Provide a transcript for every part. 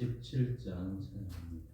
47장 찬양합니다.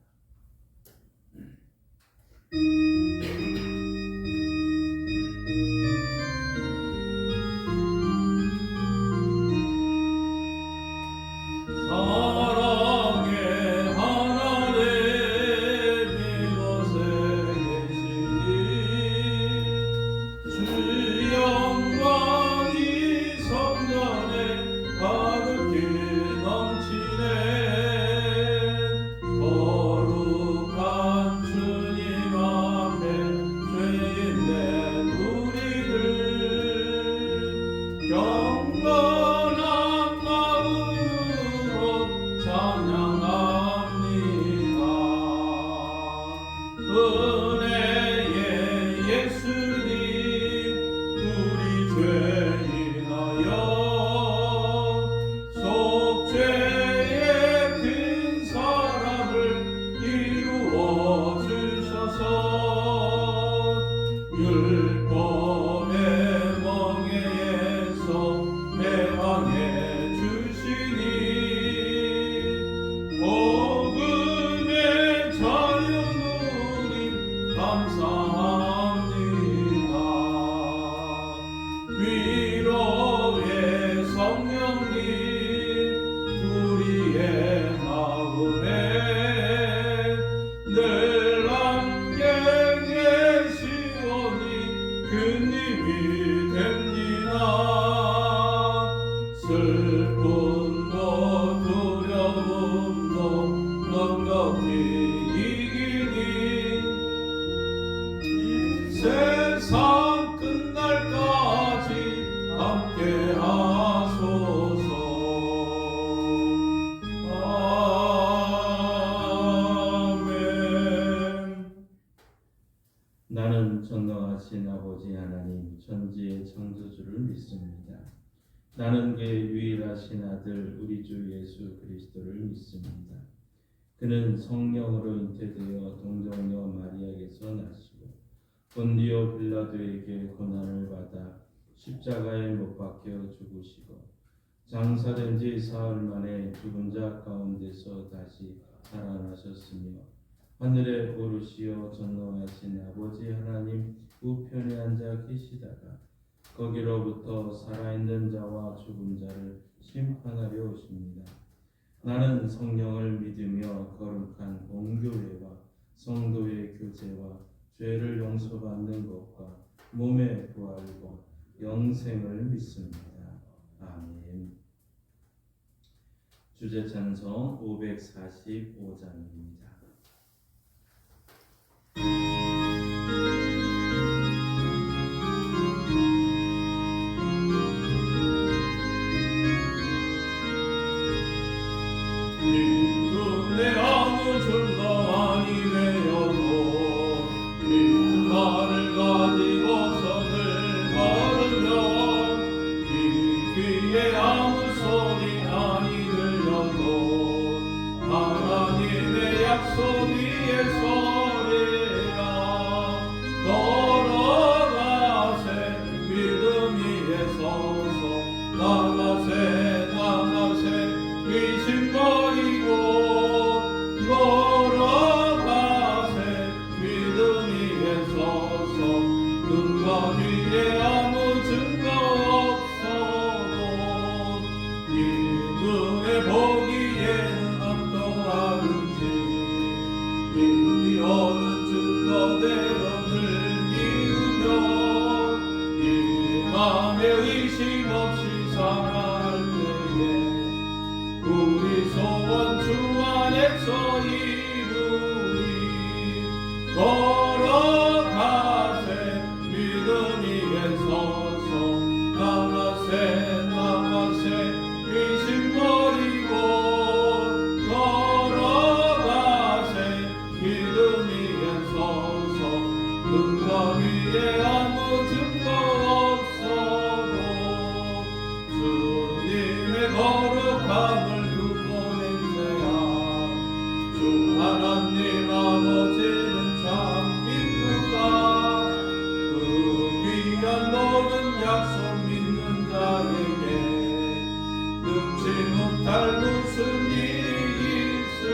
나는 전능하신 아버지 하나님 천지의 창조주를 믿습니다. 나는 그의 유일하신 아들 우리 주 예수 그리스도를 믿습니다. 그는 성령으로 잉태되어 동정녀 마리아에게서 나시고 본디오 빌라도에게 고난을 받아 십자가에 못 박혀 죽으시고 장사된 지 사흘 만에 죽은 자 가운데서 다시 살아나셨으며 하늘에 오르시어 전능하신 아버지 하나님 우편에 앉아 계시다가 거기로부터 살아있는 자와 죽은 자를 심판하려 오십니다. 나는 성령을 믿으며 거룩한 공교회와 성도의 교제와 죄를 용서받는 것과 몸의 부활과 영생을 믿습니다. 아멘. 주제 찬송 545장입니다. 닮은 무슨 일이 있으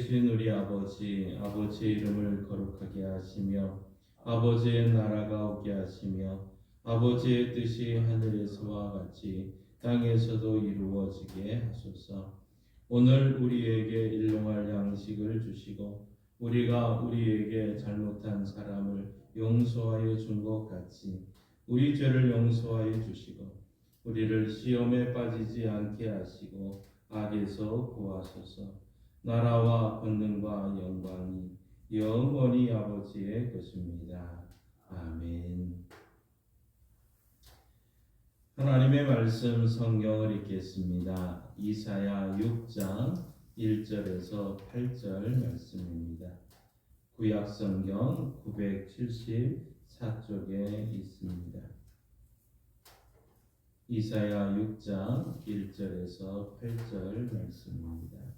계신 우리 아버지, 아버지의 이름을 거룩하게 하시며 아버지의 나라가 오게 하시며 아버지의 뜻이 하늘에서와 같이 땅에서도 이루어지게 하소서. 오늘 우리에게 일용할 양식을 주시고 우리가 우리에게 잘못한 사람을 용서하여 준 것 같이 우리 죄를 용서하여 주시고 우리를 시험에 빠지지 않게 하시고 악에서 구하소서. 나라와 권능과 영광이 영원히 아버지의 것입니다. 아멘. 하나님의 말씀 성경을 읽겠습니다. 이사야 6장 1절에서 8절 말씀입니다. 구약 성경 974쪽에 있습니다. 이사야 6장 1절에서 8절 말씀입니다.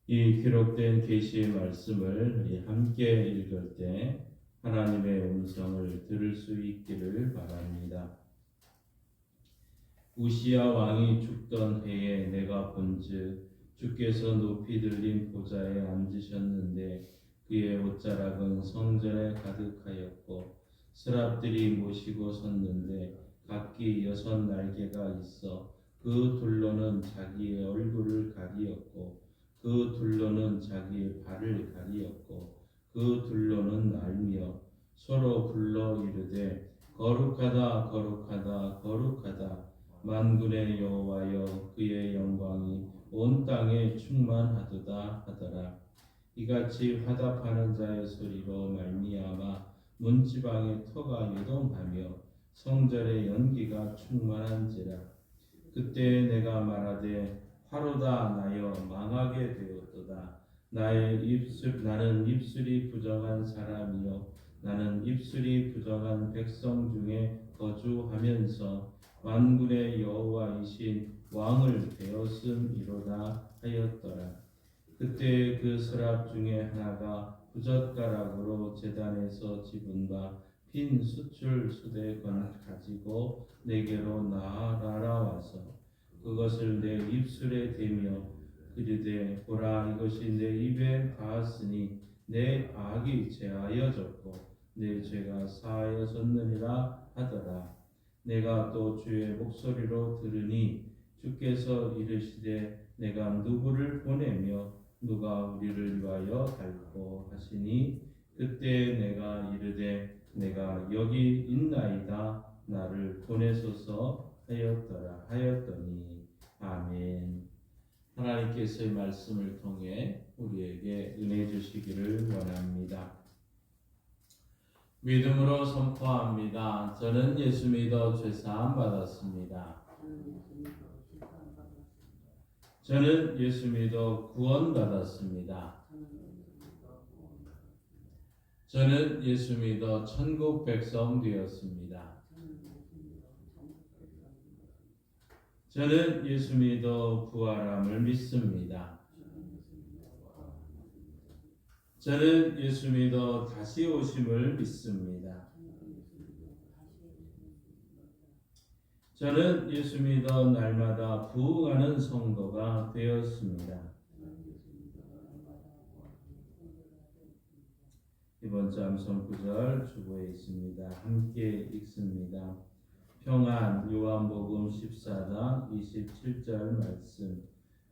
이 기록된 계시의 말씀을 함께 읽을 때 하나님의 음성을 들을 수 있기를 바랍니다. 우시야 왕이 죽던 해에 내가 본즉 주께서 높이 들린 보좌에 앉으셨는데 그의 옷자락은 성전에 가득하였고 스랍들이 모시고 섰는데 각기 6 날개가 있어 그 둘로는 자기의 얼굴을 가리었고 그 둘로는 자기의 발을 가리었고 그 둘로는 날며 서로 불러 이르되 거룩하다 거룩하다 거룩하다 만군의 여호와여 그의 영광이 온 땅에 충만하도다 하더라. 이같이 화답하는 자의 소리로 말미암아 문지방의 터가 요동하며 성전의 연기가 충만한지라. 그때 내가 말하되 화로다 나여 망하게 되었도다. 나는 입술이 부정한 사람이요 나는 입술이 부정한 백성 중에 거주하면서 만군의 여호와이신 왕을 배었음이로다 하였더라. 그때 그 스랍 중에 하나가 부젓가락으로 제단에서 집은 바 빈 수출 수대건 가지고 내게로 날아와서 그것을 내 입술에 대며 이르되 보라 이것이 내 입에 닿았으니 내 악이 제하여졌고 내 죄가 사하여졌느니라 하더라. 내가 또 주의 목소리로 들으니 주께서 이르시되 내가 누구를 보내며 누가 우리를 위하여 갈고 하시니 그때 내가 이르되 내가 여기 있나이다 나를 보내소서 하였더니 아멘. 하나님께서의 말씀을 통해 우리에게 은혜 주시기를 원합니다. 믿음으로 선포합니다. 저는 예수 믿어 죄사함 받았습니다. 저는 예수 믿어 구원 받았습니다. 저는 예수 믿어 천국 백성 되었습니다. 저는 예수 믿어 부활함을 믿습니다. 저는 예수 믿어 다시 오심을 믿습니다. 저는 예수 믿어 날마다 부흥하는 성도가 되었습니다. 이번 주 암송 구절 주보에 있습니다. 함께 읽습니다. 평안 요한복음 14장 27절 말씀.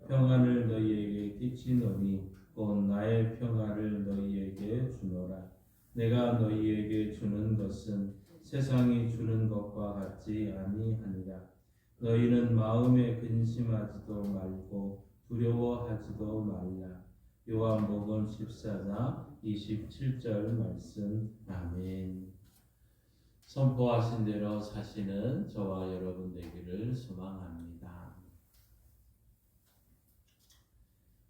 평안을 너희에게 끼치노니 곧 나의 평안을 너희에게 주노라. 내가 너희에게 주는 것은 세상이 주는 것과 같지 아니하니라. 너희는 마음에 근심하지도 말고 두려워하지도 말라. 요한복음 14장 27절 말씀. 아멘. 선포하신 대로 사시는 저와 여러분 되기를 소망합니다.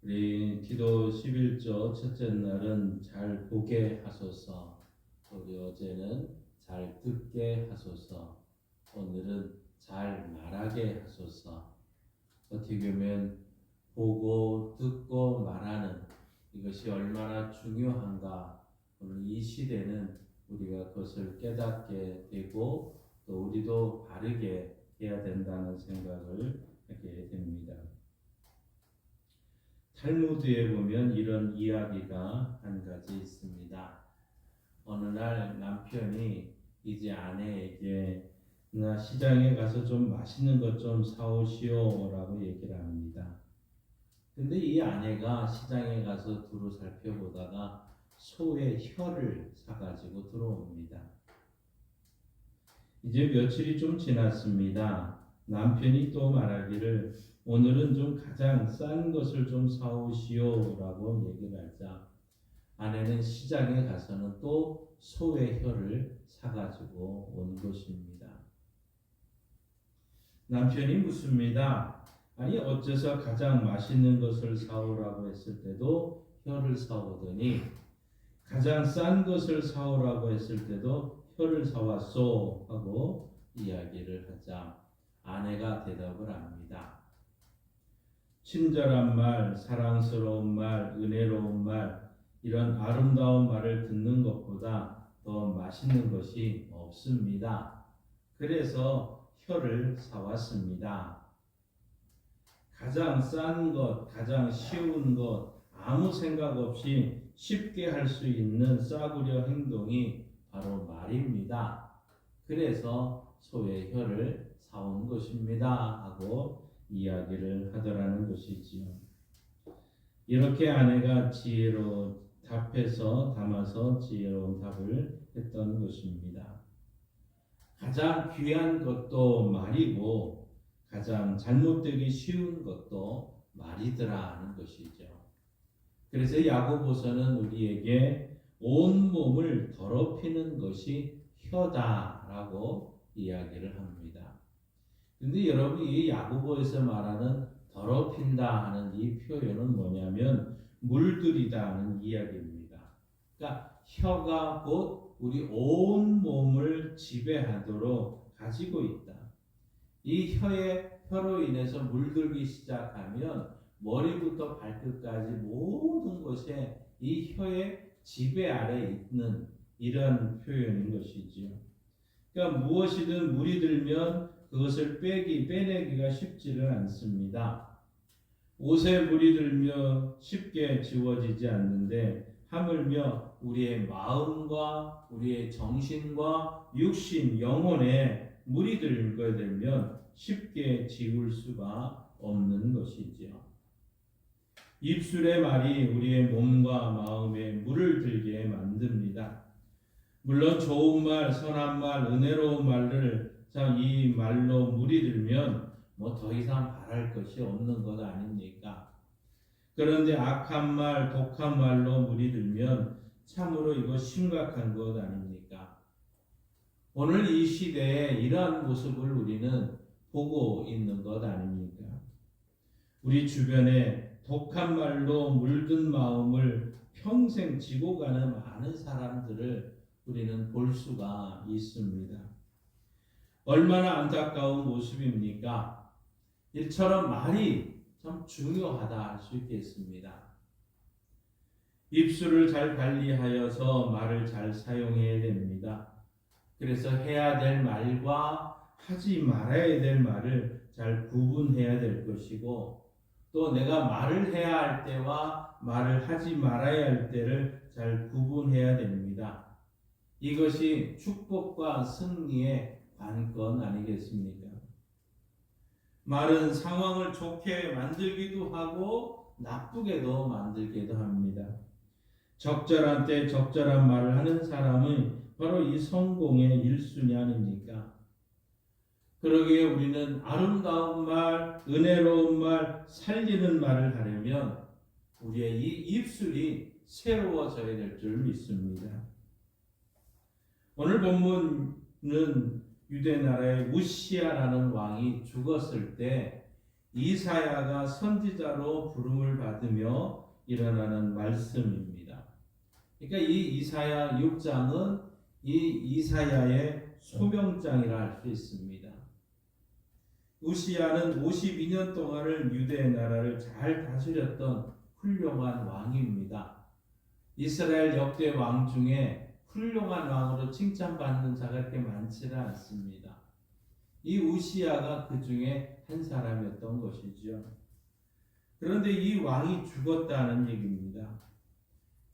우리 기도 11조 첫째 날은 잘 보게 하소서, 우리 어제는 잘 듣게 하소서, 오늘은 잘 말하게 하소서. 어떻게 보면 보고 듣고 말하는 이것이 얼마나 중요한가. 오늘 이 시대는 우리가 그것을 깨닫게 되고 또 우리도 바르게 해야 된다는 생각을 하게 됩니다. 탈무드에 보면 이런 이야기가 한 가지 있습니다. 어느 날 남편이 이제 아내에게 나 시장에 가서 좀 맛있는 것 좀 사오시오라고 얘기를 합니다. 근데 이 아내가 시장에 가서 두루 살펴보다가 소의 혀를 사가지고 들어옵니다. 이제 며칠이 좀 지났습니다. 남편이 또 말하기를 오늘은 좀 가장 싼 것을 좀 사오시오라고 얘기를 하자 아내는 시장에 가서는 또 소의 혀를 사가지고 온 것입니다. 남편이 묻습니다. 아니 어째서 가장 맛있는 것을 사오라고 했을 때도 혀를 사오더니 가장 싼 것을 사오라고 했을 때도 혀를 사왔소 하고 이야기를 하자 아내가 대답을 합니다. 친절한 말, 사랑스러운 말, 은혜로운 말 이런 아름다운 말을 듣는 것보다 더 맛있는 것이 없습니다. 그래서 혀를 사왔습니다. 가장 싼 것, 가장 쉬운 것, 아무 생각 없이 쉽게 할 수 있는 싸구려 행동이 바로 말입니다. 그래서 소의 혀를 사온 것입니다. 하고 이야기를 하더라는 것이지요. 이렇게 아내가 지혜로 답해서 담아서 지혜로운 답을 했던 것입니다. 가장 귀한 것도 말이고 가장 잘못되기 쉬운 것도 말이더라 하는 것이죠. 그래서 야고보서는 우리에게 온 몸을 더럽히는 것이 혀다라고 이야기를 합니다. 근데 여러분 이 야고보에서 말하는 더럽힌다 하는 이 표현은 뭐냐면 물들이다 하는 이야기입니다. 그러니까 혀가 곧 우리 온 몸을 지배하도록 가지고 있다. 이 혀로 인해서 물들기 시작하면 머리부터 발끝까지 모든 것에 이 혀의 지배 아래 있는 이런 표현인 것이지요. 그러니까 무엇이든 물이 들면 그것을 빼내기가 쉽지는 않습니다. 옷에 물이 들면 쉽게 지워지지 않는데 하물며 우리의 마음과 우리의 정신과 육신, 영혼에 물이 들게 되면 쉽게 지울 수가 없는 것이지요. 입술의 말이 우리의 몸과 마음에 물을 들게 만듭니다. 물론 좋은 말, 선한 말, 은혜로운 말을 이 말로 물이 들면 뭐 더 이상 바랄 것이 없는 것 아닙니까? 그런데 악한 말, 독한 말로 물이 들면 참으로 이거 심각한 것 아닙니까? 오늘 이 시대에 이러한 모습을 우리는 보고 있는 것 아닙니까? 우리 주변에 독한 말로 물든 마음을 평생 지고 가는 많은 사람들을 우리는 볼 수가 있습니다. 얼마나 안타까운 모습입니까? 이처럼 말이 참 중요하다 할 수 있겠습니다. 입술을 잘 관리하여서 말을 잘 사용해야 됩니다. 그래서 해야 될 말과 하지 말아야 될 말을 잘 구분해야 될 것이고 또 내가 말을 해야 할 때와 말을 하지 말아야 할 때를 잘 구분해야 됩니다. 이것이 축복과 승리의 관건 아니겠습니까? 말은 상황을 좋게 만들기도 하고 나쁘게도 만들기도 합니다. 적절한 때 적절한 말을 하는 사람은 바로 이 성공의 1순위 아닙니까? 그러기에 우리는 아름다운 말, 은혜로운 말, 살리는 말을 하려면 우리의 이 입술이 새로워져야 될 줄 믿습니다. 오늘 본문은 유대 나라의 우시야라는 왕이 죽었을 때 이사야가 선지자로 부름을 받으며 일어나는 말씀입니다. 그러니까 이 이사야 6장은 이 이사야의 소명장이라 할 수 있습니다. 우시야는 52년 동안을 유대 나라를 잘 다스렸던 훌륭한 왕입니다. 이스라엘 역대 왕 중에 훌륭한 왕으로 칭찬받는 자가 그렇게 많지는 않습니다. 이 우시야가 그 중에 한 사람이었던 것이죠. 그런데 이 왕이 죽었다는 얘기입니다.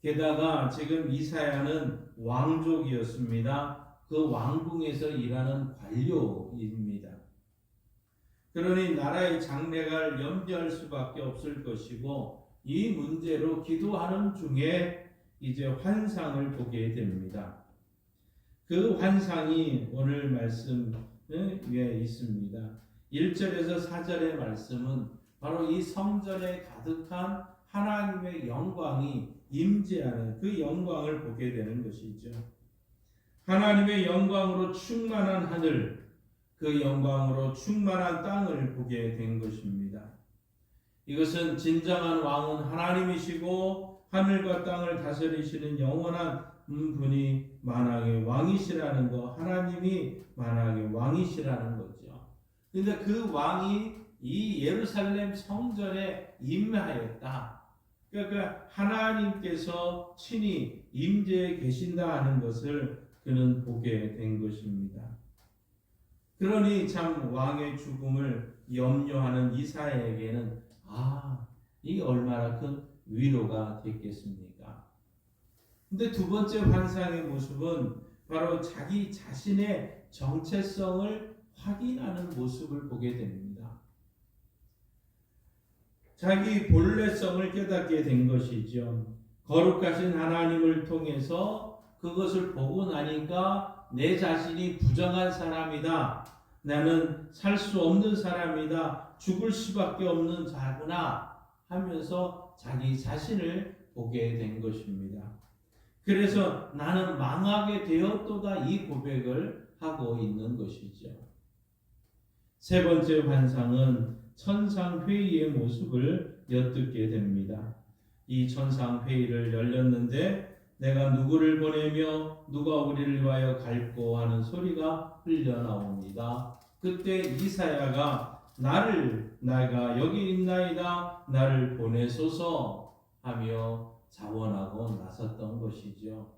게다가 지금 이사야는 왕족이었습니다. 그 왕궁에서 일하는 관료입니다. 그러니 나라의 장래가 염려할 수밖에 없을 것이고 이 문제로 기도하는 중에 이제 환상을 보게 됩니다. 그 환상이 오늘 말씀 위에 있습니다. 1절에서 4절의 말씀은 바로 이 성전에 가득한 하나님의 영광이 임재하는 그 영광을 보게 되는 것이죠. 하나님의 영광으로 충만한 하늘, 그 영광으로 충만한 땅을 보게 된 것입니다. 이것은 진정한 왕은 하나님이시고 하늘과 땅을 다스리시는 영원한 분이 만왕의 왕이시라는 것, 하나님이 만왕의 왕이시라는 거죠. 그런데 그 왕이 이 예루살렘 성전에 임하였다. 그러니까 하나님께서 친히 임재해 계신다 하는 것을 그는 보게 된 것입니다. 그러니 참 왕의 죽음을 염려하는 이사야에게는 이게 얼마나 큰 위로가 됐겠습니까? 근데 두 번째 환상의 모습은 바로 자기 자신의 정체성을 확인하는 모습을 보게 됩니다. 자기 본래성을 깨닫게 된 것이죠. 거룩하신 하나님을 통해서 그것을 보고 나니까 내 자신이 부정한 사람이다. 나는 살 수 없는 사람이다. 죽을 수밖에 없는 자구나 하면서 자기 자신을 보게 된 것입니다. 그래서 나는 망하게 되었도다 이 고백을 하고 있는 것이죠. 세 번째 환상은 천상회의의 모습을 엿듣게 됩니다. 이 천상회의를 열렸는데 내가 누구를 보내며 누가 우리를 위하여 갈꼬 하는 소리가 흘려나옵니다. 그때 이사야가 내가 여기 있나이다 나를 보내소서 하며 자원하고 나섰던 것이죠.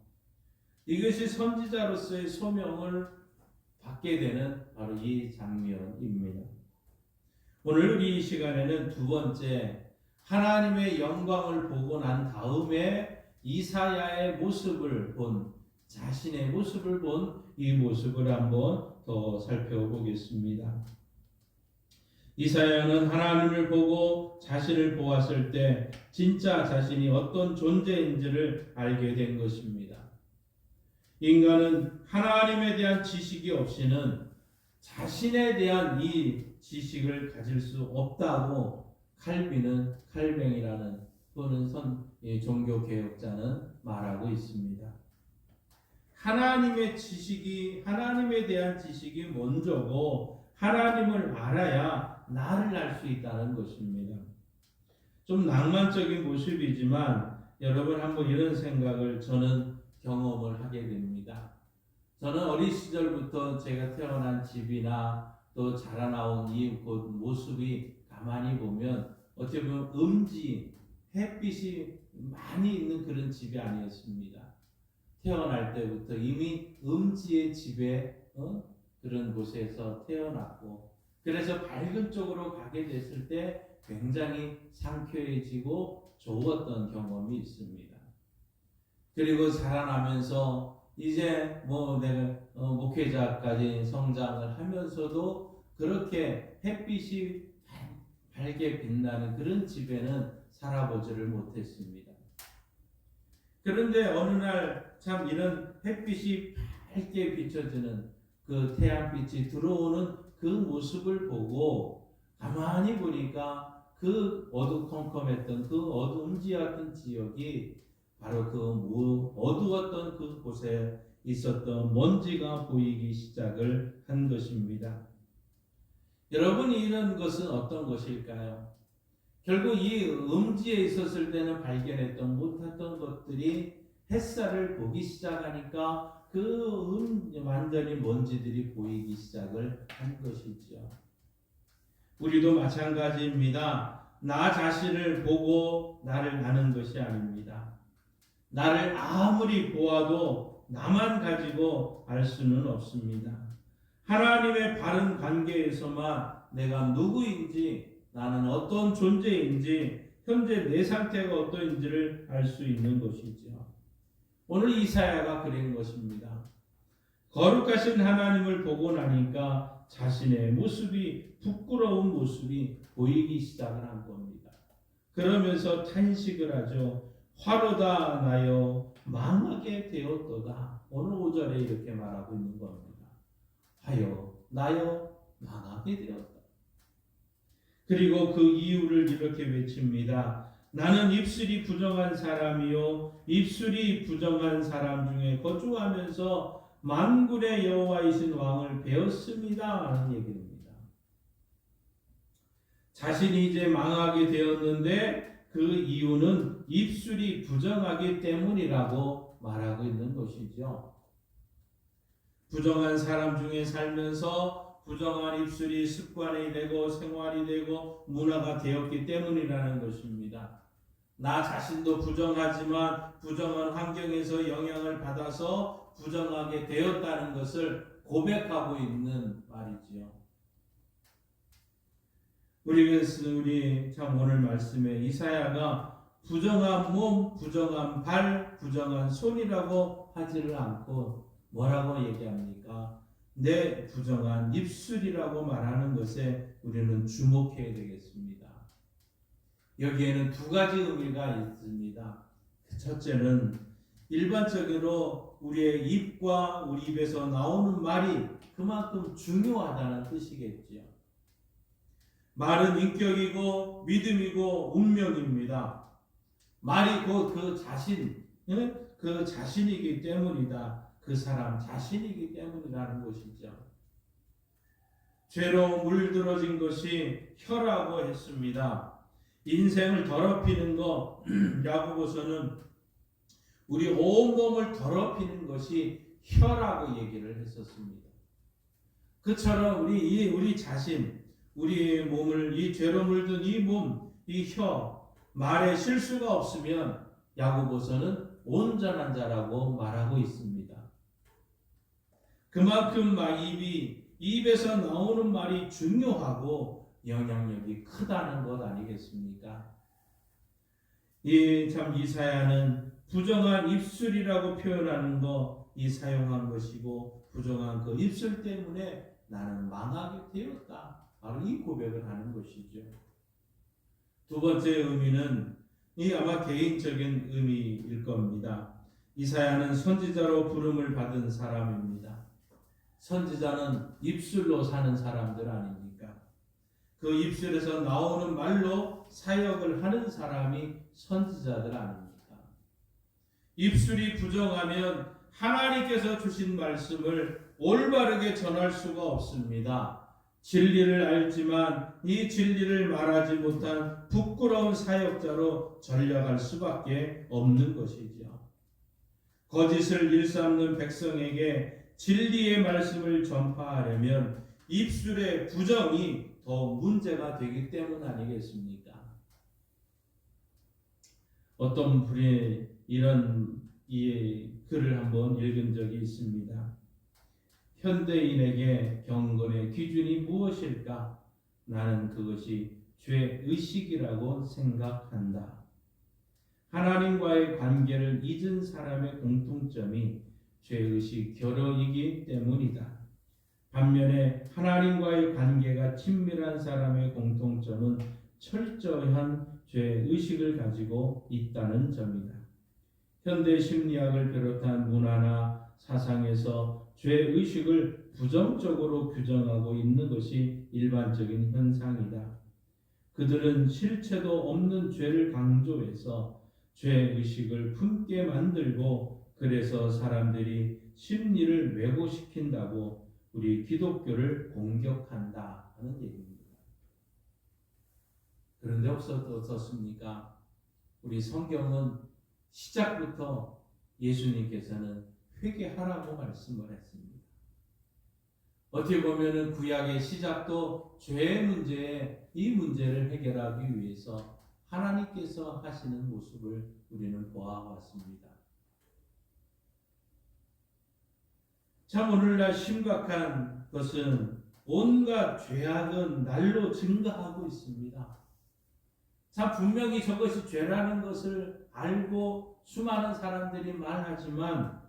이것이 선지자로서의 소명을 받게 되는 바로 이 장면입니다. 오늘 우리 이 시간에는 두 번째 하나님의 영광을 보고 난 다음에 이사야의 모습을 본 자신의 모습을 본 이 모습을 한번 더 살펴보겠습니다. 이사야는 하나님을 보고 자신을 보았을 때 진짜 자신이 어떤 존재인지를 알게 된 것입니다. 인간은 하나님에 대한 지식이 없이는 자신에 대한 이 지식을 가질 수 없다고 칼뱅이라는 또는 종교개혁자는 말하고 있습니다. 하나님에 대한 지식이 먼저고 하나님을 알아야 나를 알 수 있다는 것입니다. 좀 낭만적인 모습이지만 여러분 한번 이런 생각을 저는 경험을 하게 됩니다. 저는 어린 시절부터 제가 태어난 집이나 또 자라나온 이 모습이 가만히 보면 어떻게 보면 햇빛이 많이 있는 그런 집이 아니었습니다. 태어날 때부터 이미 음지의 집에 그런 곳에서 태어났고 그래서 밝은 쪽으로 가게 됐을 때 굉장히 상쾌해지고 좋았던 경험이 있습니다. 그리고 자라나면서 이제 내가 목회자까지 성장을 하면서도 그렇게 햇빛이 밝게 빛나는 그런 집에는 살아보지를 못했습니다. 그런데 어느 날 참 이런 햇빛이 밝게 비춰지는 그 태양빛이 들어오는 그 모습을 보고 가만히 보니까 그 어두컴컴했던 그 어둠지였던 지역이 바로 그 어두웠던 그 곳에 있었던 먼지가 보이기 시작을 한 것입니다. 여러분이 이런 것은 어떤 것일까요? 결국 이 음지에 있었을 때는 발견했던 못했던 것들이 햇살을 보기 시작하니까 완전히 먼지들이 보이기 시작을 한 것이죠. 우리도 마찬가지입니다. 나 자신을 보고 나를 아는 것이 아닙니다. 나를 아무리 보아도 나만 가지고 알 수는 없습니다. 하나님의 바른 관계에서만 내가 누구인지, 나는 어떤 존재인지, 현재 내 상태가 어떠인지를 알 수 있는 것이죠. 오늘 이사야가 그런 것입니다. 거룩하신 하나님을 보고 나니까 자신의 모습이, 부끄러운 모습이 보이기 시작을 한 겁니다. 그러면서 탄식을 하죠. 화로다 나여 망하게 되었도다. 오늘 5절에 이렇게 말하고 있는 겁니다. 하여 나여 망하게 되었다. 그리고 그 이유를 이렇게 외칩니다. 나는 입술이 부정한 사람이요 입술이 부정한 사람 중에 거주하면서 만군의 여호와이신 왕을 배웠습니다 하는 얘기입니다. 자신이 이제 망하게 되었는데 그 이유는 입술이 부정하기 때문이라고 말하고 있는 것이죠. 부정한 사람 중에 살면서 부정한 입술이 습관이 되고 생활이 되고 문화가 되었기 때문이라는 것입니다. 나 자신도 부정하지만 부정한 환경에서 영향을 받아서 부정하게 되었다는 것을 고백하고 있는 말이지요. 우리 참 오늘 말씀에 이사야가 부정한 몸, 부정한 발, 부정한 손이라고 하지를 않고 뭐라고 얘기합니까? 내 부정한 입술이라고 말하는 것에 우리는 주목해야 되겠습니다. 여기에는 두 가지 의미가 있습니다. 첫째는 일반적으로 우리의 입과 우리 입에서 나오는 말이 그만큼 중요하다는 뜻이겠지요. 말은 인격이고 믿음이고 운명입니다. 말이 곧 그 자신이기 때문이다. 그 사람 자신이기 때문이라는 것이죠. 죄로 물들어진 것이 혀라고 했습니다. 인생을 더럽히는 것, 야고보서는 우리 온몸을 더럽히는 것이 혀라고 얘기를 했었습니다. 그처럼 우리 자신, 우리 몸을 이 죄로 물든 이 몸, 이 혀, 말에 실수가 없으면 야고보서는 온전한 자라고 말하고 있습니다. 그만큼 입에서 나오는 말이 중요하고 영향력이 크다는 것 아니겠습니까? 참 이사야는 부정한 입술이라고 표현하는 이 사용한 것이고 부정한 그 입술 때문에 나는 망하게 되었다. 바로 이 고백을 하는 것이죠. 두 번째 의미는 아마 개인적인 의미일 겁니다. 이사야는 선지자로 부름을 받은 사람입니다. 선지자는 입술로 사는 사람들 아닙니까? 그 입술에서 나오는 말로 사역을 하는 사람이 선지자들 아닙니까? 입술이 부정하면 하나님께서 주신 말씀을 올바르게 전할 수가 없습니다. 진리를 알지만 이 진리를 말하지 못한 부끄러운 사역자로 전락할 수밖에 없는 것이죠. 거짓을 일삼는 백성에게 진리의 말씀을 전파하려면 입술의 부정이 더 문제가 되기 때문 아니겠습니까? 어떤 분이 이런 글을 한번 읽은 적이 있습니다. 현대인에게 경건의 기준이 무엇일까? 나는 그것이 죄의식이라고 생각한다. 하나님과의 관계를 잊은 사람의 공통점이 죄의식 결여이기 때문이다. 반면에 하나님과의 관계가 친밀한 사람의 공통점은 철저한 죄의식을 가지고 있다는 점이다. 현대 심리학을 비롯한 문화나 사상에서 죄의식을 부정적으로 규정하고 있는 것이 일반적인 현상이다. 그들은 실체도 없는 죄를 강조해서 죄의식을 품게 만들고 그래서 사람들이 심리를 왜곡시킨다고 우리 기독교를 공격한다 하는 얘기입니다. 그런데 어떻습니까? 우리 성경은 시작부터 예수님께서는 회개하라고 말씀을 했습니다. 어떻게 보면 구약의 시작도 죄의 문제에 이 문제를 해결하기 위해서 하나님께서 하시는 모습을 우리는 보아왔습니다. 참 오늘날 심각한 것은 온갖 죄악은 날로 증가하고 있습니다. 참 분명히 저것이 죄라는 것을 알고 수많은 사람들이 말하지만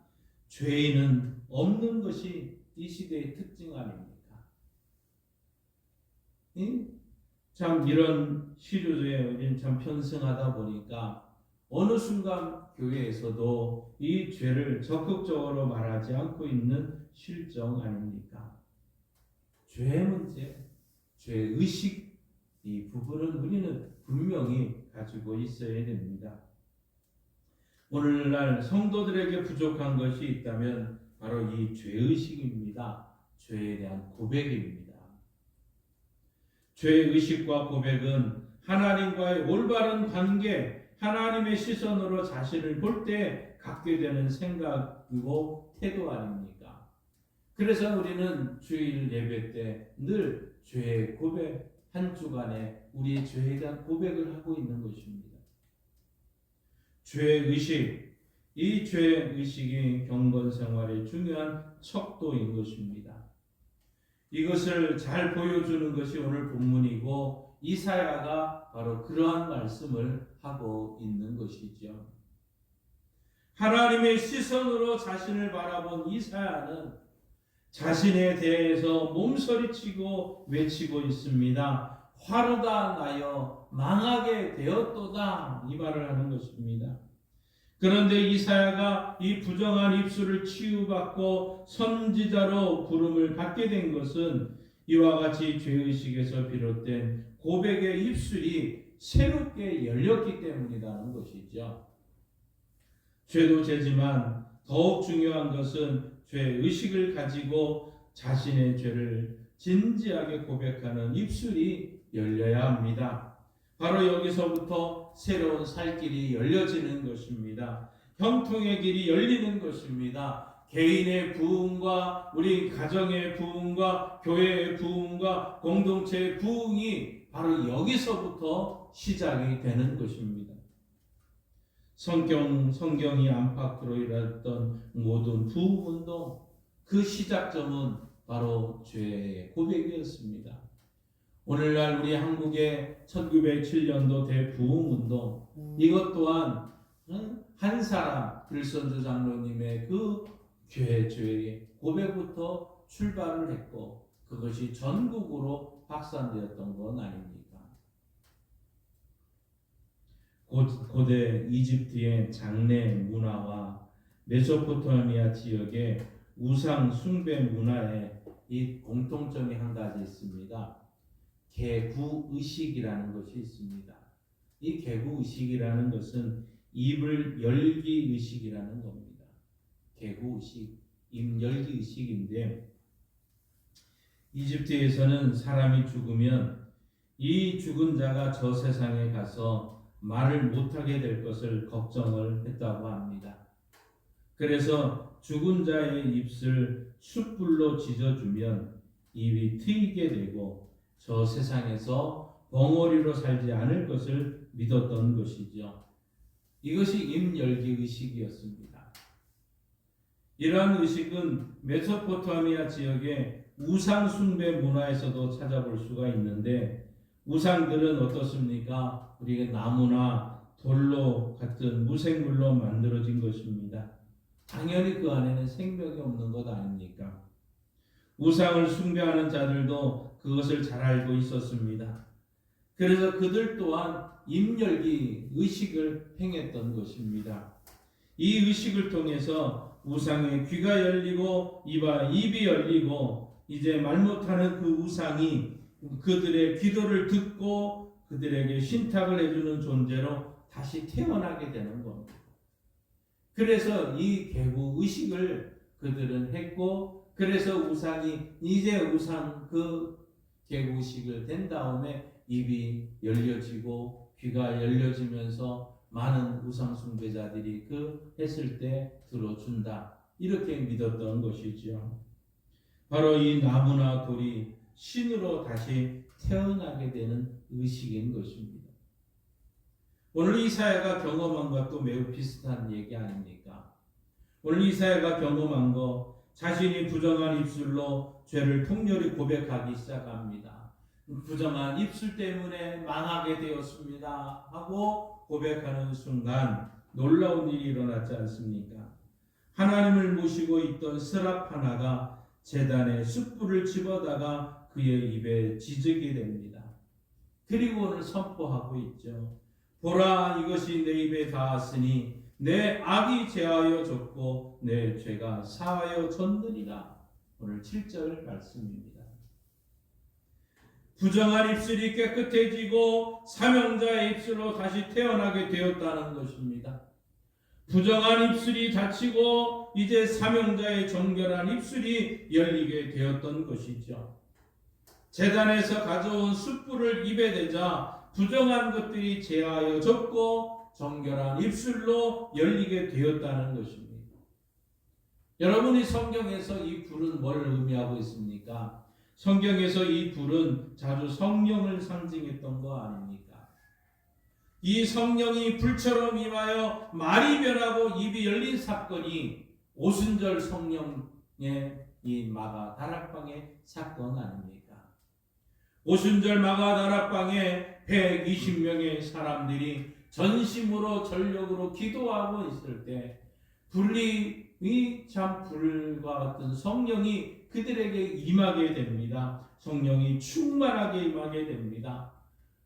죄인은 없는 것이 이 시대의 특징 아닙니까? 참 이런 시류에 우리는 참 편승하다 보니까 어느 순간 교회에서도 이 죄를 적극적으로 말하지 않고 있는 실정 아닙니까? 죄 문제, 죄의식 이 부분은 우리는 분명히 가지고 있어야 됩니다. 오늘날 성도들에게 부족한 것이 있다면 바로 이 죄의식입니다. 죄에 대한 고백입니다. 죄의식과 고백은 하나님과의 올바른 관계, 하나님의 시선으로 자신을 볼 때 갖게 되는 생각이고 태도 아닙니까? 그래서 우리는 주일 예배 때 늘 죄의 고백, 한 주간에 우리의 죄에 대한 고백을 하고 있는 것입니다. 죄의식, 이 죄의식이 경건 생활의 중요한 척도인 것입니다. 이것을 잘 보여주는 것이 오늘 본문이고 이사야가 바로 그러한 말씀을 하고 있는 것이죠. 하나님의 시선으로 자신을 바라본 이사야는 자신에 대해서 몸서리치고 외치고 있습니다. 화로다 나여 망하게 되었도다 이 말을 하는 것입니다. 그런데 이사야가 이 부정한 입술을 치유받고 선지자로 부름을 받게 된 것은 이와 같이 죄의식에서 비롯된 고백의 입술이 새롭게 열렸기 때문이라는 것이죠. 죄도 죄지만 더욱 중요한 것은 죄의식을 가지고 자신의 죄를 진지하게 고백하는 입술이 열려야 합니다. 바로 여기서부터 새로운 살 길이 열려지는 것입니다. 형통의 길이 열리는 것입니다. 개인의 부흥과 우리 가정의 부흥과 교회의 부흥과 공동체의 부흥이 바로 여기서부터 시작이 되는 것입니다. 성경이 안팎으로 일어났던 모든 부흥운동 그 시작점은 바로 죄의 고백이었습니다. 오늘날 우리 한국의 1907년도 대부흥운동 이것 또한 한 사람 빌선조 장로님의 그 죄의 고백부터 출발을 했고 그것이 전국으로 확산되었던 건 아닙니까? 고대 이집트의 장례 문화와 메소포타미아 지역의 우상 숭배 문화에 이 공통점이 한 가지 있습니다. 개구의식이라는 것이 있습니다. 이 개구의식이라는 것은 입을 열기 의식이라는 겁니다. 개구의식, 입 열기 의식인데 이집트에서는 사람이 죽으면 이 죽은 자가 저 세상에 가서 말을 못하게 될 것을 걱정을 했다고 합니다. 그래서 죽은 자의 입을 숯불로 지져주면 입이 트이게 되고 저 세상에서 벙어리로 살지 않을 것을 믿었던 것이죠. 이것이 입열기 의식이었습니다. 이러한 의식은 메소포타미아 지역의 우상 숭배 문화에서도 찾아볼 수가 있는데 우상들은 어떻습니까? 우리가 나무나 돌로 같은 무생물로 만들어진 것입니다. 당연히 그 안에는 생명이 없는 것 아닙니까? 우상을 숭배하는 자들도 그것을 잘 알고 있었습니다. 그래서 그들 또한 입열기 의식을 행했던 것입니다. 이 의식을 통해서 우상의 귀가 열리고 입이 열리고 이제 말 못하는 그 우상이 그들의 기도를 듣고 그들에게 신탁을 해주는 존재로 다시 태어나게 되는 겁니다. 그래서 이 개구 의식을 그들은 했고 그래서 우상이 이제 우상 그 개구 의식을 된 다음에 입이 열려지고 귀가 열려지면서 많은 우상 숭배자들이 그 했을 때 들어준다 이렇게 믿었던 것이죠. 바로 이 나무나 돌이 신으로 다시 태어나게 되는 의식인 것입니다. 오늘 이사야가 경험한 것도 매우 비슷한 얘기 아닙니까? 오늘 이사야가 경험한 거 자신이 부정한 입술로 죄를 통렬히 고백하기 시작합니다. 부정한 입술 때문에 망하게 되었습니다 하고 고백하는 순간 놀라운 일이 일어났지 않습니까? 하나님을 모시고 있던 스랍 하나가 제단에 숯불을 집어다가 그의 입에 지지게 됩니다. 그리고 오늘 선포하고 있죠. 보라, 이것이 내 입에 닿았으니 내 악이 제하여 졌고 내 죄가 사하여 졌느니라. 오늘 7절 말씀입니다. 부정한 입술이 깨끗해지고 사명자의 입술로 다시 태어나게 되었다는 것입니다. 부정한 입술이 닫히고 이제 사명자의 정결한 입술이 열리게 되었던 것이죠. 제단에서 가져온 숯불을 입에 대자 부정한 것들이 제하여 졌고 정결한 입술로 열리게 되었다는 것입니다. 여러분이 성경에서 이 불은 뭘 의미하고 있습니까? 성경에서 이 불은 자주 성령을 상징했던 거 아닙니까? 이 성령이 불처럼 임하여 말이 변하고 입이 열린 사건이 오순절 성령의 이 마가 다락방의 사건 아닙니까? 오순절 마가 다락방에 120명의 사람들이 전심으로 전력으로 기도하고 있을 때 불이 참 불과 같은 성령이 그들에게 임하게 됩니다. 성령이 충만하게 임하게 됩니다.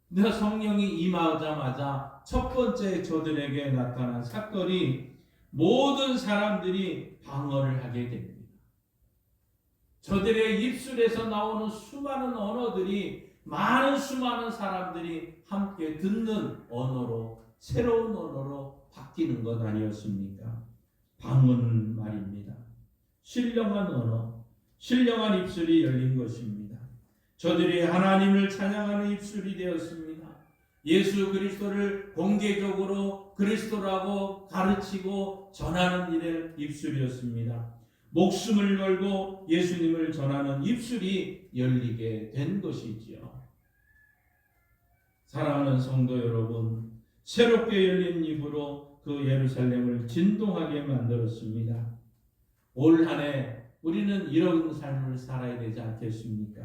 근데 성령이 임하자마자 첫 번째 저들에게 나타난 사건이 모든 사람들이 방언을 하게 됩니다. 저들의 입술에서 나오는 수많은 언어들이 수많은 사람들이 함께 듣는 언어로, 새로운 언어로 바뀌는 것 아니었습니까? 방언 말입니다. 신령한 언어, 신령한 입술이 열린 것입니다. 저들이 하나님을 찬양하는 입술이 되었습니다. 예수 그리스도를 공개적으로 그리스도라고 가르치고 전하는 일의 입술이었습니다. 목숨을 걸고 예수님을 전하는 입술이 열리게 된 것이지요. 사랑하는 성도 여러분, 새롭게 열린 입으로 그 예루살렘을 진동하게 만들었습니다. 올 한 해 우리는 이런 삶을 살아야 되지 않겠습니까?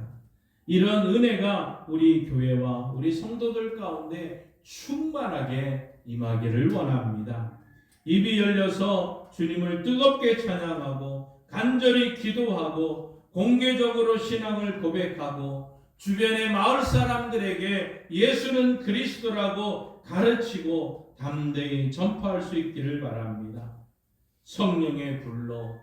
이런 은혜가 우리 교회와 우리 성도들 가운데 충만하게 임하기를 원합니다. 입이 열려서 주님을 뜨겁게 찬양하고 간절히 기도하고 공개적으로 신앙을 고백하고 주변의 마을 사람들에게 예수는 그리스도라고 가르치고 담대히 전파할 수 있기를 바랍니다. 성령의 불로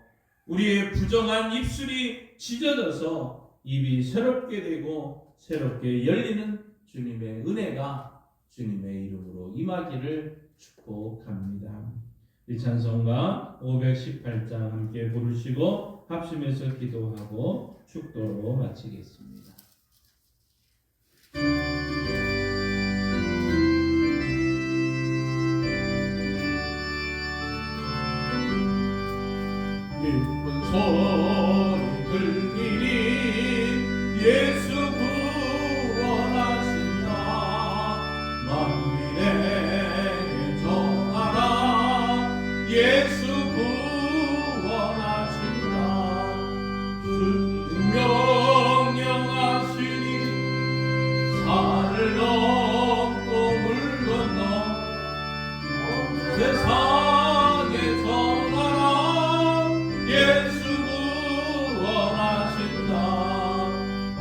우리의 부정한 입술이 찢어져서 입이 새롭게 되고 새롭게 열리는 주님의 은혜가 주님의 이름으로 임하기를 축복합니다. 이 찬송가 518장 함께 부르시고 합심해서 기도하고 축도로 마치겠습니다. 기쁜 소리 들리니 예수 구원하신다. 만민에게 전하라. 예수 구원하신다. 주님 명령하시니 산을 넘고 물 건너 세상에 전하라. 예수 구원하신다.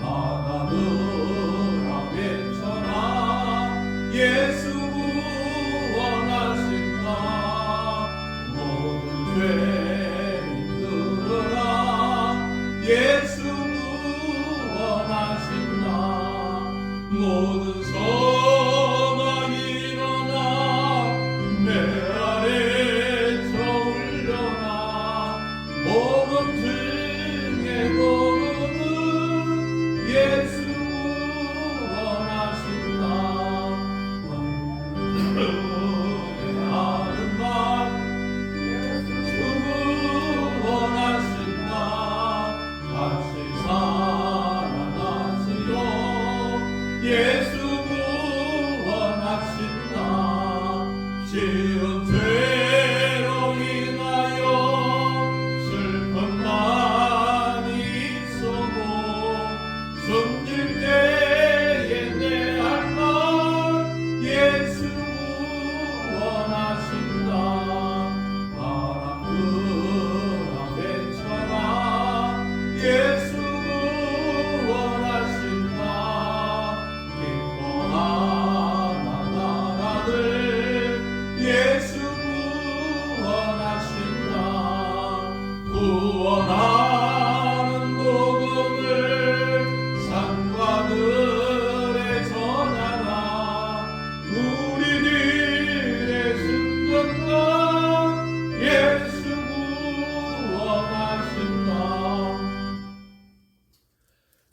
바다들아 외쳐라. 예수 구원하신다. 모든 죄인 들으라. 예수 구원하신다. 모든 성아 일어나 내 아래 저울려라. 복음 등에 복음은 예수 구원하신다. 하는 말 예수 구원하신다. 다시 살아나시오. 예수 구원하신다. 지은 죄로 인하여 슬픈 날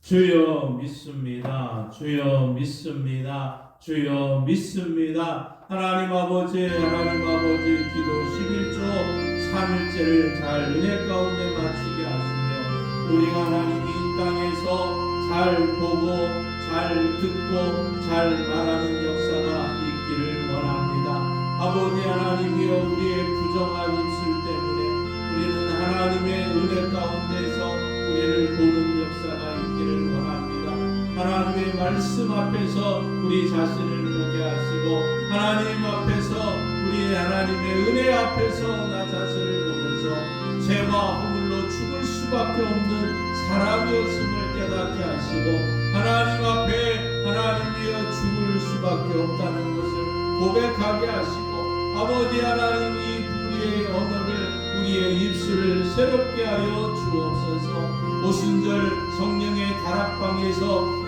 주여 믿습니다. 주여 믿습니다. 주여 믿습니다. 하나님 아버지 기도 11조 3일째를 잘 은혜 가운데 마치게 하시며 우리가 하나님이 이 땅에서 잘 보고 잘 듣고 잘 말하는 역사가 있기를 원합니다. 아버지 하나님이여, 우리의 부정한 입술 때문에 우리는 하나님의 은혜 가운데서 우리를 보는 역사가 있기를 원합니다. 하나님의 말씀 앞에서 우리 자신을 보게 하시고 하나님 앞에서 우리 하나님의 은혜 앞에서 나 자신을 보면서 죄와 허물로 죽을 수밖에 없는 사람이었음을 깨닫게 하시고 하나님 앞에 하나님이여 죽을 수밖에 없다는 것을 고백하게 하시고 아버지 하나님, 이 우리의 언어를 우리의 입술을 새롭게 하여 주옵소서. 오순절 성령의 다락방에서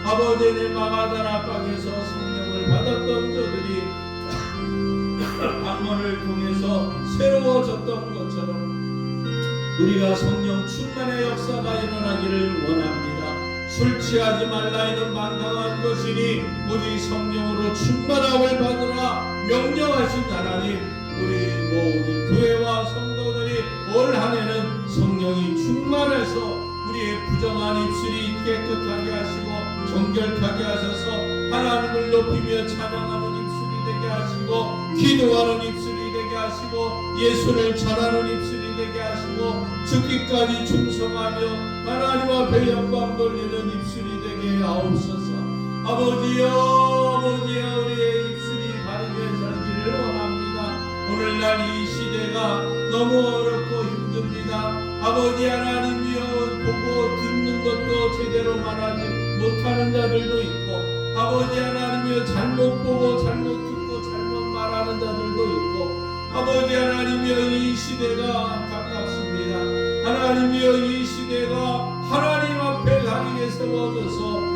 아버지의 마가다락방에서 성령을 받았던 저들이 방언을 통해서 새로워졌던 것처럼 우리가 성령 충만의 역사가 일어나기를 원합니다. 술 취하지 말라이는 만당한 것이니 오직 성령으로 충만함을 받으라 명령하신 하나님, 우리 모든 교회와 성도들이 올 한해는 성령이 충만해서 우리의 부정한 입술이 깨끗하게 하시고 정결하게 하셔서 하나님을 높이며 찬양하는 입술이 되게 하시고 기도하는 입술이 되게 하시고 예수를 전하는 입술이 되게 하시고 죽기까지 충성하며 하나님 앞에 영광 돌리는 입술이 되게 하옵소서. 아버지여 우리의 입술이 바르게 살기를 원합니다. 오늘날 이 시대가 너무 어렵고 힘듭니다. 아버지 하나님이여, 보고 듣는 것도 제대로 말하지 못하는 자들도 있고 아버지 하나님이여, 잘못 보고 잘못 듣고 잘못 말하는 자들도 있고 아버지 하나님이여, 이 시대가 가깝습니다. 하나님이여, 이 시대가 하나님 앞에 가리게 세워져서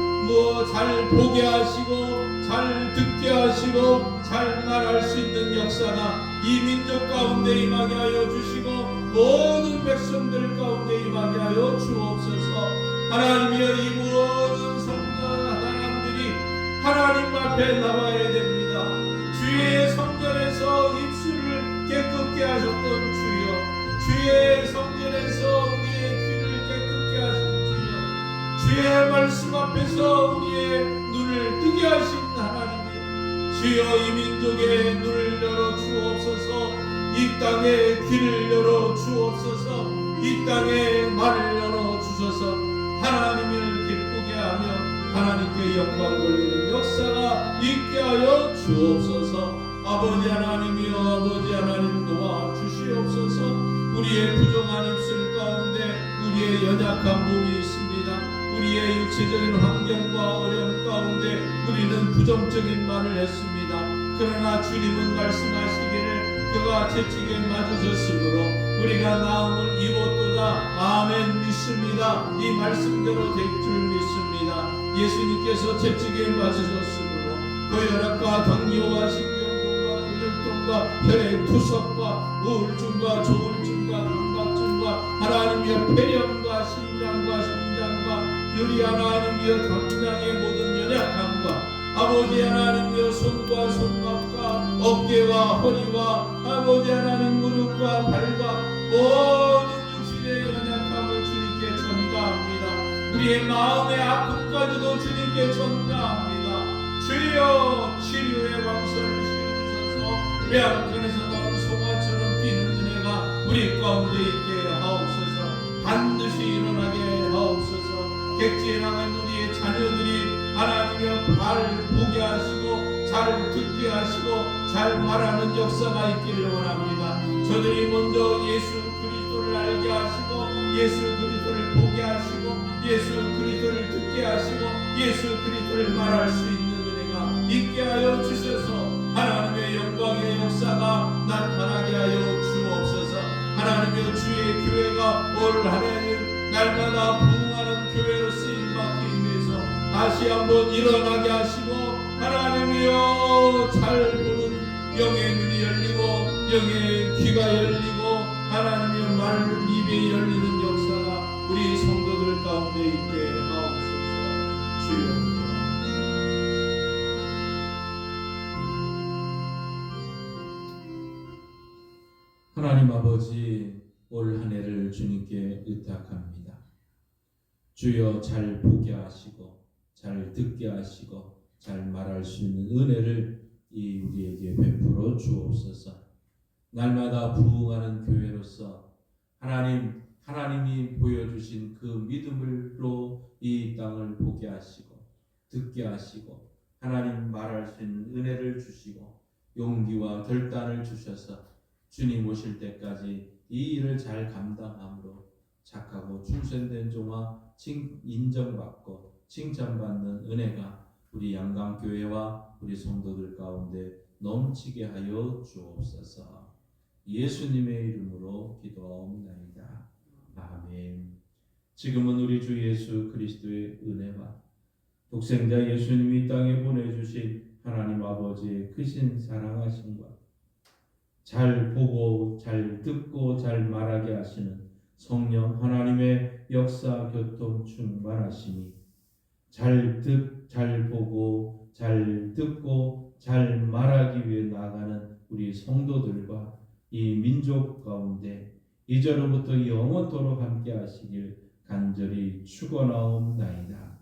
잘 보게 하시고 잘 듣게 하시고 잘 말할 수 있는 역사가 이 민족 가운데 임하게 하여 주시고 모든 백성들 가운데 임하게 하여 주옵소서. 하나님이여, 이 모든 성도와 사람들이 하나님 앞에 나와야 됩니다. 주의 성전에서 입술을 깨끗게 하셨던 주여, 주의 성전에서 우리의 귀를 깨끗게 하신 주의 말씀 앞에서 우리의 눈을 뜨게 하신 하나님이여, 주여 이 민족의 눈을 열어 주옵소서. 이 땅에 귀를 열어 주옵소서. 이 땅에 말을 열어 주셔서 하나님을 기쁘게 하며 하나님께 영광 돌리는 역사가 있게 하여 주옵소서. 아버지 하나님이여, 아버지 하나님 도와 주시옵소서. 우리의 부정한 입술 가운데 우리의 연약한 몸이 있습니다. 우리의 육체적인 환경과 어려움 가운데 우리는 부정적인 말을 했습니다. 그러나 주님은 말씀하시기를 그가 채찍에 맞으셨으므로 우리가 나음을 입었도다. 아멘. 믿습니다. 이 말씀대로 될 줄 믿습니다. 예수님께서 채찍에 맞으셨으므로 고혈압과 당뇨와 신경통과 근육통과 혈액 투석과 우울증과 조울증과 강박증과 하나님의 폐렴과 심장과 심장과 유리 하나님이여 당장의 모든 연약함과 아버지 하나님이여 손과 손목과 어깨와 허리와 아버지 하나님 무릎과 발과 모든 육신의 연약함을 주님께 전가합니다. 우리의 마음의 아픔까지도 주님께 전가합니다. 주여, 치료의 왕선을 씌우셔서 뼈아간에서 나온 송아처럼 뛰는 은혜가 우리 가운데 있게 하옵소서. 반드시 일어나게 하옵소서. 객지에 나간 우리의 자녀들이 하나님의 발 보게 하시고 잘 듣게 하시고 잘 말하는 역사가 있기를 원합니다. 저들이 먼저 예수 그리스도를 알게 하시고 예수 그리스도를 보게 하시고 예수 그리스도를 듣게 하시고 예수 그리스도를 말할 수 있는 은혜가 있게 하여 주셔서 하나님의 영광의 역사가 나타나게 하여 주옵소서. 하나님의 주의 교회가 올 한해는 날마다 부흥하는 교회로 쓰임받기 위해서 다시 한번 일어나게 하시고 하나님이여, 잘 보는 영의 눈이 열리고 영의 귀가 열리고 하나님의 말 입에 열리는 역사가 우리 성도들 가운데 있게 하옵소서. 하나님 아버지, 올 한 해를 주님께 의탁합니다. 주여, 잘 보게 하시고 잘 듣게 하시고 잘 말할 수 있는 은혜를 우리에게 베풀어 주옵소서. 날마다 부흥하는 교회로서 하나님이 보여주신 그 믿음으로 이 땅을 보게 하시고 듣게 하시고 하나님 말할 수 있는 은혜를 주시고 용기와 결단을 주셔서 주님 오실 때까지 이 일을 잘 감당함으로 착하고 충성된 종아 인정받고 칭찬받는 은혜가 우리 양강교회와 우리 성도들 가운데 넘치게 하여 주옵소서. 예수님의 이름으로 기도하옵나이다. 아멘. 지금은 우리 주 예수 그리스도의 은혜와 독생자 예수님이 땅에 보내주신 하나님 아버지의 크신 사랑하심과 잘 보고 잘 듣고 잘 말하게 하시는 성령 하나님의 역사 교통 충만하심이 잘 보고 잘 듣고 잘 말하기 위해 나아가는 우리 성도들과 이 민족 가운데 이제로부터 영원토록 함께 하시길 간절히 축원하옵나이다.